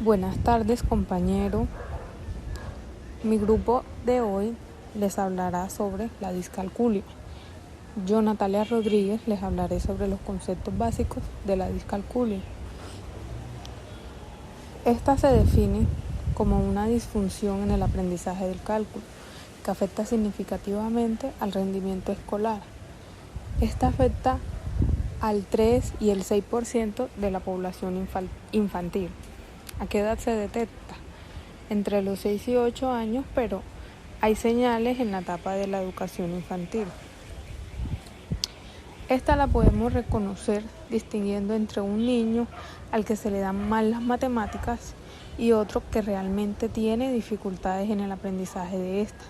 Buenas tardes, compañero. Mi grupo de hoy les hablará sobre la discalculia. Yo, Natalia Rodríguez, les hablaré sobre los conceptos básicos de la discalculia. Esta se define como una disfunción en el aprendizaje del cálculo que afecta significativamente al rendimiento escolar. Esta afecta al 3 y el 6% de la población infantil. ¿A qué edad se detecta? Entre los 6 y 8 años, pero hay señales en la etapa de la educación infantil. Esta la podemos reconocer distinguiendo entre un niño al que se le dan mal las matemáticas y otro que realmente tiene dificultades en el aprendizaje de estas.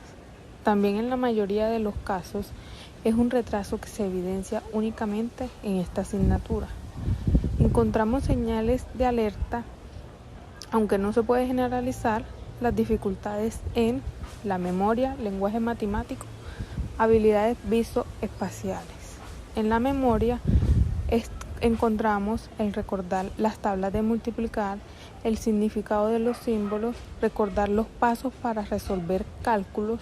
También en la mayoría de los casos es un retraso que se evidencia únicamente en esta asignatura. Encontramos señales de alerta, aunque no se puede generalizar, las dificultades en la memoria, lenguaje matemático, habilidades visoespaciales. En la memoria encontramos el recordar las tablas de multiplicar, el significado de los símbolos, recordar los pasos para resolver cálculos.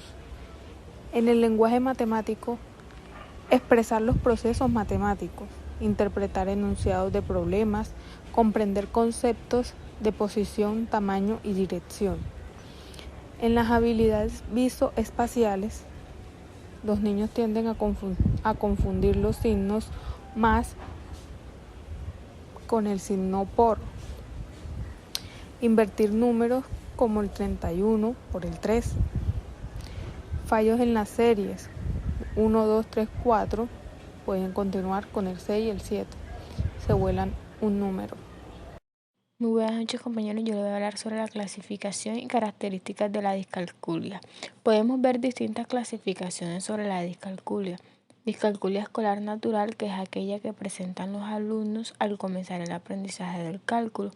En el lenguaje matemático, expresar los procesos matemáticos, interpretar enunciados de problemas, comprender conceptos de posición, tamaño y dirección. En las habilidades visoespaciales, los niños tienden a confundir los signos más con el signo por. Invertir números como el 31 por el 3. Fallos en las series 1, 2, 3, 4 pueden continuar con el 6 y el 7. Se vuelan un número. Muy buenas noches, compañeros. Yo les voy a hablar sobre la clasificación y características de la discalculia. Podemos ver distintas clasificaciones sobre la discalculia. Discalculia escolar natural, que es aquella que presentan los alumnos al comenzar el aprendizaje del cálculo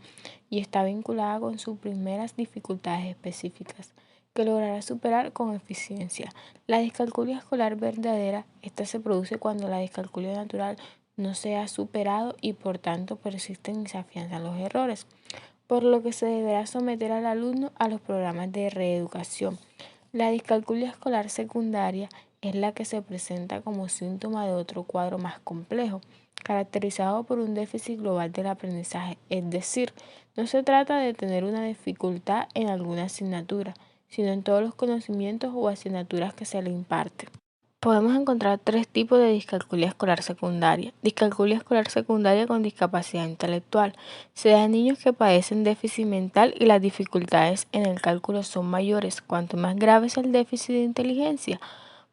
y está vinculada con sus primeras dificultades específicas que logrará superar con eficiencia. La discalculia escolar verdadera, esta se produce cuando la discalculia natural no se ha superado y por tanto persisten y se afianzan los errores, por lo que se deberá someter al alumno a los programas de reeducación. La discalculia escolar secundaria es la que se presenta como síntoma de otro cuadro más complejo, caracterizado por un déficit global del aprendizaje, es decir, no se trata de tener una dificultad en alguna asignatura, sino en todos los conocimientos o asignaturas que se le imparte. Podemos encontrar tres tipos de discalculia escolar secundaria. Discalculia escolar secundaria con discapacidad intelectual. Se da en niños que padecen déficit mental y las dificultades en el cálculo son mayores. Cuanto más grave es el déficit de inteligencia,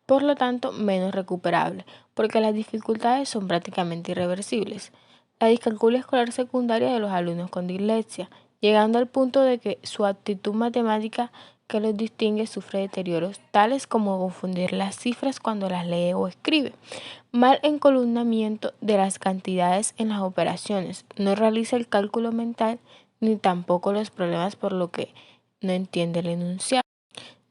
por lo tanto, menos recuperable, porque las dificultades son prácticamente irreversibles. La discalculia escolar secundaria de los alumnos con dislexia, llegando al punto de que su actitud matemática que los distingue sufre deterioros tales como confundir las cifras cuando las lee o escribe, mal encolumnamiento de las cantidades en las operaciones, no realiza el cálculo mental ni tampoco los problemas por lo que no entiende el enunciado.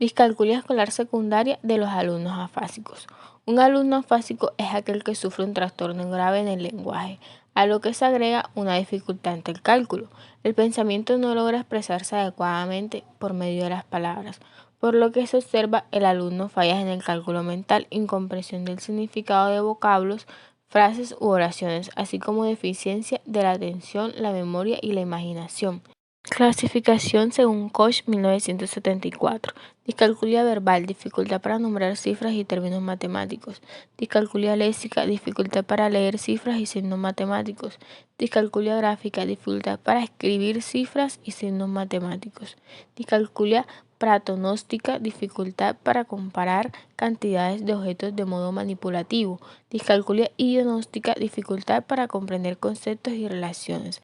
Discalculia escolar secundaria de los alumnos afásicos. Un alumno afásico es aquel que sufre un trastorno grave en el lenguaje, a lo que se agrega una dificultad ante el cálculo. El pensamiento no logra expresarse adecuadamente por medio de las palabras, por lo que se observa el alumno fallas en el cálculo mental, incomprensión del significado de vocablos, frases u oraciones, así como deficiencia de la atención, la memoria y la imaginación. Clasificación según Koch 1974. Discalculia verbal, dificultad para nombrar cifras y términos matemáticos. Discalculia léxica, dificultad para leer cifras y signos matemáticos. Discalculia gráfica, dificultad para escribir cifras y signos matemáticos. Discalculia pratonóstica, dificultad para comparar cantidades de objetos de modo manipulativo. Discalculia idionóstica, dificultad para comprender conceptos y relaciones.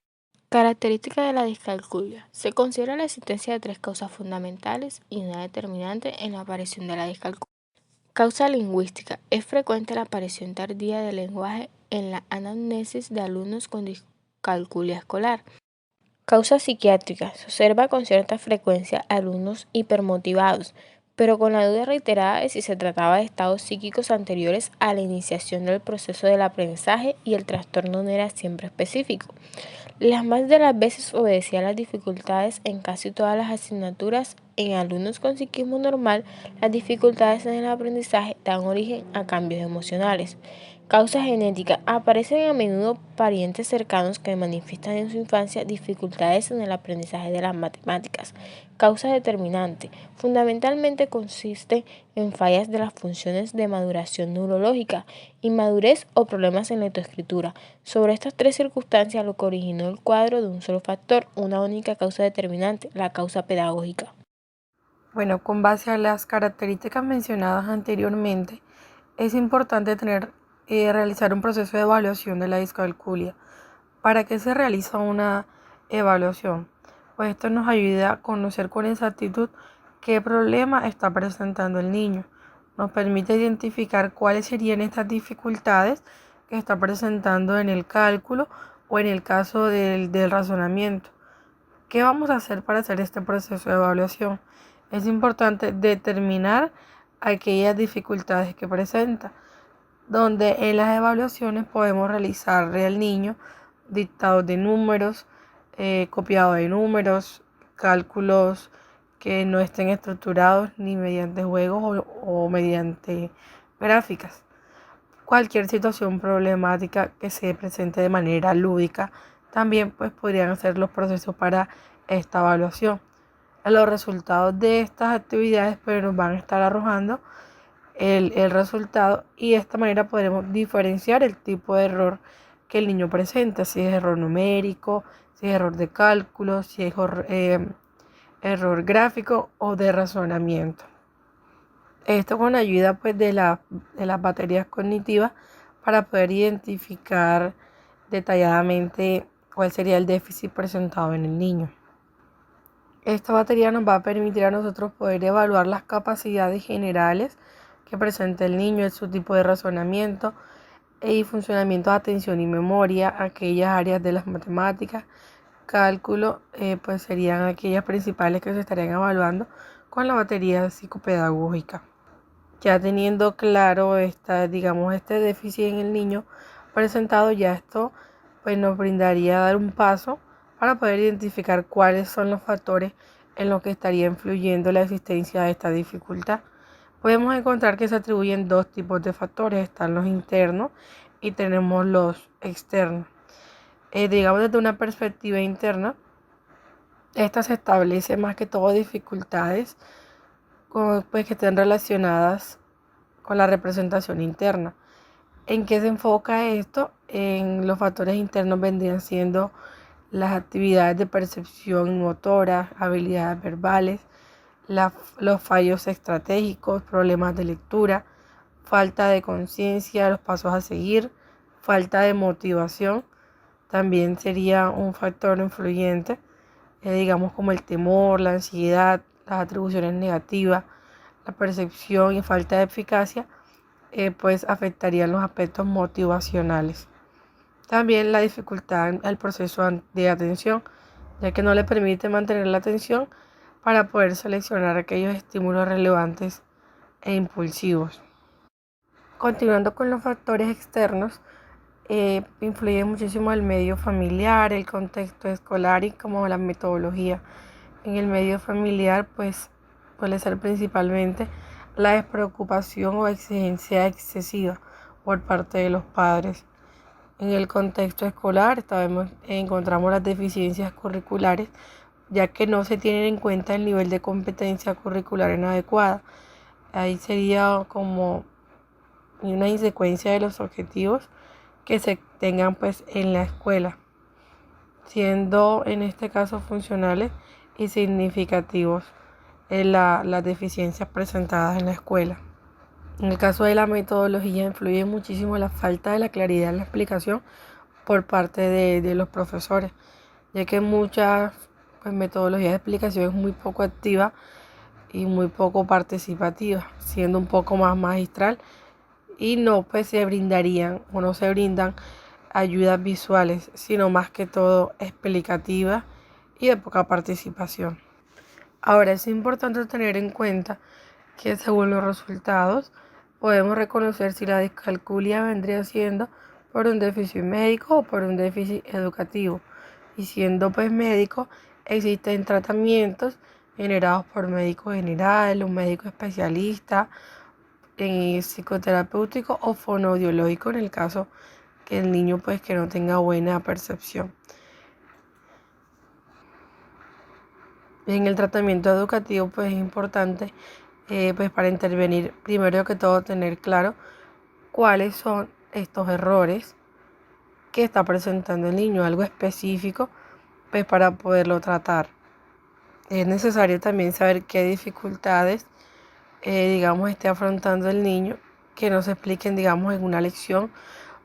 Característica de la discalculia. Se considera la existencia de tres causas fundamentales y una determinante en la aparición de la discalculia. Causa lingüística. Es frecuente la aparición tardía del lenguaje en la anamnesis de alumnos con discalculia escolar. Causa psiquiátrica. Se observa con cierta frecuencia alumnos hipermotivados, pero con la duda reiterada de si se trataba de estados psíquicos anteriores a la iniciación del proceso del aprendizaje y el trastorno no era siempre específico. Las más de las veces obedecía a las dificultades en casi todas las asignaturas. En alumnos con psiquismo normal, las dificultades en el aprendizaje dan origen a cambios emocionales. Causa genética. Aparecen a menudo parientes cercanos que manifiestan en su infancia dificultades en el aprendizaje de las matemáticas. Causa determinante. Fundamentalmente consiste en fallas de las funciones de maduración neurológica, inmadurez o problemas en lectoescritura. Sobre estas tres circunstancias, lo que originó el cuadro de un solo factor, una única causa determinante, la causa pedagógica. Bueno, con base a las características mencionadas anteriormente, es importante realizar un proceso de evaluación de la discalculia. ¿Para qué se realiza una evaluación? Pues esto nos ayuda a conocer con exactitud qué problema está presentando el niño. Nos permite identificar cuáles serían estas dificultades que está presentando en el cálculo o en el caso del razonamiento. ¿Qué vamos a hacer para hacer este proceso de evaluación? Es importante determinar aquellas dificultades que presenta, donde en las evaluaciones podemos realizarle al niño dictados de números, copiado de números, cálculos que no estén estructurados ni mediante juegos o mediante gráficas. Cualquier situación problemática que se presente de manera lúdica también pues podrían ser los procesos para esta evaluación. Los resultados de estas actividades pues nos van a estar arrojando el resultado, y de esta manera podremos diferenciar el tipo de error que el niño presenta, si es error numérico, si es error de cálculo, si es error gráfico o de razonamiento. Esto con ayuda pues de las baterías cognitivas para poder identificar detalladamente cuál sería el déficit presentado en el niño. Esta batería nos va a permitir a nosotros poder evaluar las capacidades generales que presenta el niño, su tipo de razonamiento y funcionamiento de atención y memoria, aquellas áreas de las matemáticas, cálculo, pues serían aquellas principales que se estarían evaluando con la batería psicopedagógica. Ya teniendo claro este déficit en el niño presentado, ya esto pues nos brindaría dar un paso para poder identificar cuáles son los factores en los que estaría influyendo la existencia de esta dificultad. Podemos encontrar que se atribuyen dos tipos de factores, están los internos y tenemos los externos. Desde una perspectiva interna, esta se establece más que todo dificultades pues, que estén relacionadas con la representación interna. ¿En qué se enfoca esto? En los factores internos vendrían siendo las actividades de percepción motora, habilidades verbales, los fallos estratégicos, problemas de lectura, falta de conciencia, los pasos a seguir, falta de motivación. También sería un factor influyente, como el temor, la ansiedad, las atribuciones negativas, la percepción y falta de eficacia, pues afectarían los aspectos motivacionales. También la dificultad al proceso de atención, ya que no le permite mantener la atención para poder seleccionar aquellos estímulos relevantes e impulsivos. Continuando con los factores externos, influye muchísimo el medio familiar, el contexto escolar y como la metodología. En el medio familiar, pues suele ser principalmente la despreocupación o exigencia excesiva por parte de los padres. En el contexto escolar encontramos las deficiencias curriculares, ya que no se tienen en cuenta el nivel de competencia curricular inadecuada. Ahí sería como una insecuencia de los objetivos que se tengan pues en la escuela, siendo en este caso funcionales y significativos las deficiencias presentadas en la escuela. En el caso de la metodología influye muchísimo la falta de la claridad en la explicación por parte de los profesores, ya que muchas metodologías de explicación es muy poco activa y muy poco participativa, siendo un poco más magistral, y no pues se brindarían o no se brindan ayudas visuales, sino más que todo explicativas y de poca participación. Ahora es importante tener en cuenta que según los resultados podemos reconocer si la discalculia vendría siendo por un déficit médico o por un déficit educativo. Y siendo pues médico, existen tratamientos generados por médico general, un médico especialista en psicoterapéutico o fonoaudiológico en el caso que el niño pues que no tenga buena percepción. En el tratamiento educativo pues es importante pues para intervenir primero que todo tener claro cuáles son estos errores que está presentando el niño, algo específico pues para poderlo tratar. Es necesario también saber qué dificultades digamos esté afrontando el niño que no se expliquen digamos en una lección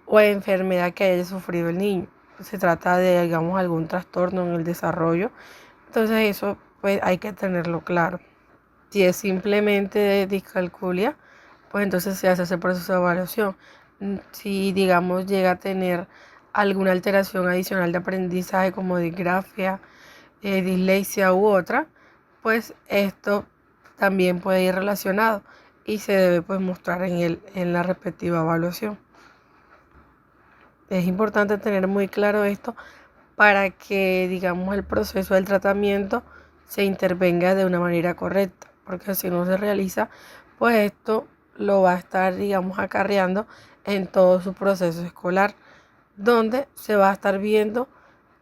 o enfermedad que haya sufrido el niño. Se trata de digamos algún trastorno en el desarrollo, entonces eso pues hay que tenerlo claro. Si es simplemente de discalculia, pues entonces se hace ese proceso de evaluación. Si digamos llega a tener alguna alteración adicional de aprendizaje como disgrafia, dislexia u otra, pues esto también puede ir relacionado y se debe pues mostrar en la respectiva evaluación. Es importante tener muy claro esto para que digamos el proceso del tratamiento se intervenga de una manera correcta, porque si no se realiza, pues esto lo va a estar digamos acarreando en todo su proceso escolar, donde se va a estar viendo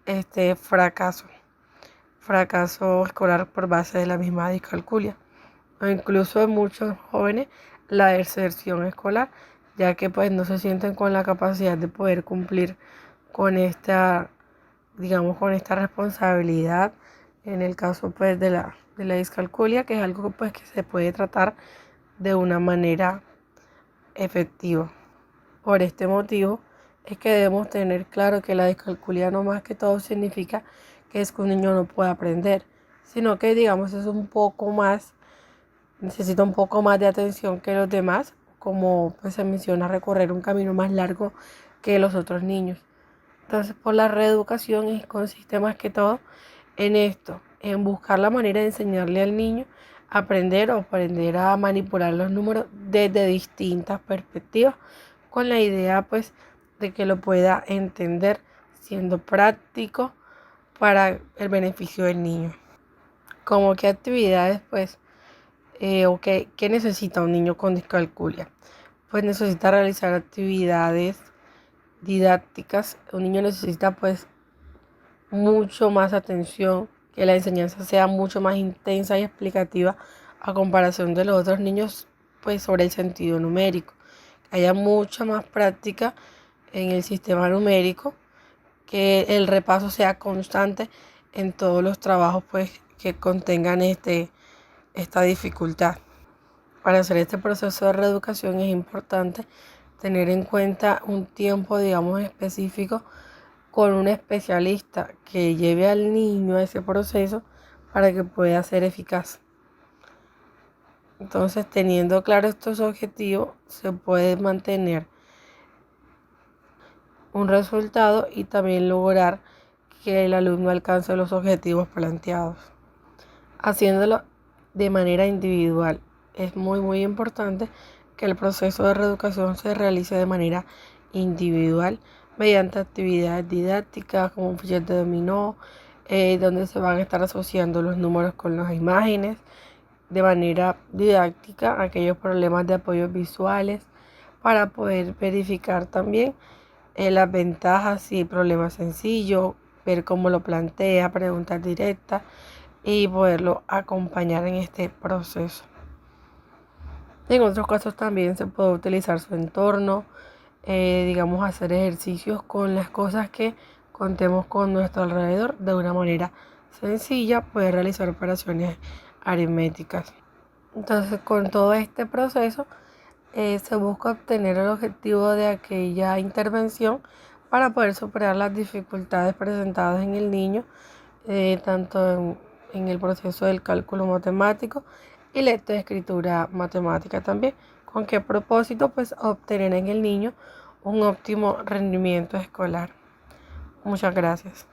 este fracaso escolar por base de la misma discalculia, o incluso en muchos jóvenes la deserción escolar, ya que pues no se sienten con la capacidad de poder cumplir con esta, digamos, con esta responsabilidad, en el caso pues de la discalculia, que es algo pues que se puede tratar de una manera efectiva. Por este motivo es que debemos tener claro que la discalculia no más que todo significa que es que un niño no puede aprender, sino que digamos es un poco más, necesita un poco más de atención que los demás, como pues se menciona, recorrer un camino más largo que los otros niños. Entonces, por la reeducación consiste más que todo en esto, en buscar la manera de enseñarle al niño a aprender a manipular los números desde distintas perspectivas, con la idea pues de que lo pueda entender siendo práctico para el beneficio del niño. Como qué actividades pues o qué necesita un niño con discalculia. Pues necesita realizar actividades didácticas. Un niño necesita pues mucho más atención, que la enseñanza sea mucho más intensa y explicativa a comparación de los otros niños pues sobre el sentido numérico. Que haya mucha más práctica en el sistema numérico, que el repaso sea constante en todos los trabajos pues que contengan esta dificultad. Para hacer este proceso de reeducación es importante tener en cuenta un tiempo, digamos, específico con un especialista que lleve al niño a ese proceso para que pueda ser eficaz. Entonces, teniendo claro estos objetivos, se puede mantener un resultado y también lograr que el alumno alcance los objetivos planteados. Haciéndolo de manera individual. Es muy importante que el proceso de reeducación se realice de manera individual mediante actividades didácticas como fichas de dominó, donde se van a estar asociando los números con las imágenes de manera didáctica, aquellos problemas de apoyos visuales, para poder verificar también las ventajas y problemas sencillos, ver cómo lo plantea, preguntas directas y poderlo acompañar en este proceso. En otros casos también se puede utilizar su entorno, digamos hacer ejercicios con las cosas que contemos con nuestro alrededor de una manera sencilla, poder realizar operaciones aritméticas. Entonces con todo este proceso se busca obtener el objetivo de aquella intervención para poder superar las dificultades presentadas en el niño, tanto en el proceso del cálculo matemático y lectoescritura matemática también. ¿Con qué propósito? Pues obtener en el niño un óptimo rendimiento escolar. Muchas gracias.